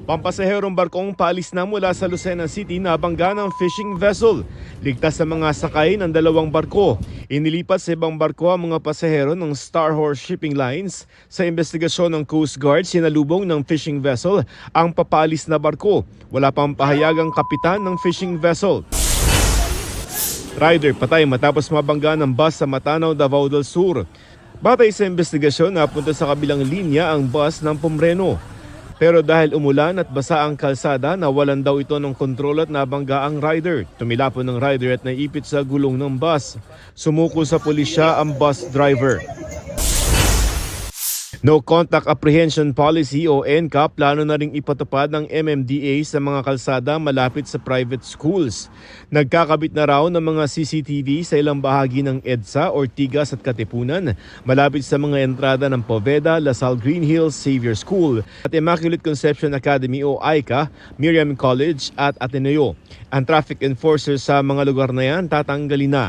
Pampasaherong barkong paalis na mula sa Lucena City na bangga ng fishing vessel. Ligtas sa mga sakay ng dalawang barko. Inilipat sa ibang barko ang mga pasahero ng Star Horse Shipping Lines. Sa investigasyon ng Coast Guard, sinalubong ng fishing vessel ang papaalis na barko. Wala pang pahayagang kapitan ng fishing vessel. Rider patay matapos mabangga ng bus sa Matanaw, Davao del Sur. Batay sa investigasyon, napunta sa kabilang linya ang bus ng Pomreno. Pero dahil umulan at basa ang kalsada, nawalan daw ito ng kontrol at nabangga ang rider. Tumilapon ng rider at naipit sa gulong ng bus. Sumuko sa pulisya ang bus driver. No Contact Apprehension Policy o NCAP plano na ring ipatupad ng MMDA sa mga kalsada malapit sa private schools. Nagkakabit na raw ng mga CCTV sa ilang bahagi ng EDSA, Ortigas at Katipunan, malapit sa mga entrada ng Poveda, Lasal Green Hills Xavier School at Immaculate Conception Academy o AICA, Miriam College at Ateneo. Ang traffic enforcers sa mga lugar na yan tatanggalin na.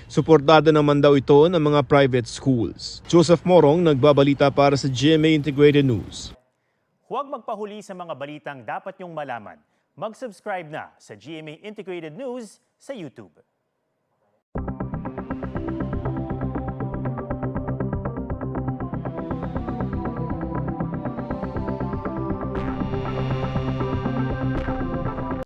Suportado naman daw ito ng mga private schools. Joseph Morong, nagbabalita para sa GMA Integrated News. Huwag magpahuli sa mga balitang dapat niyong malaman. Mag-subscribe na sa GMA Integrated News sa YouTube.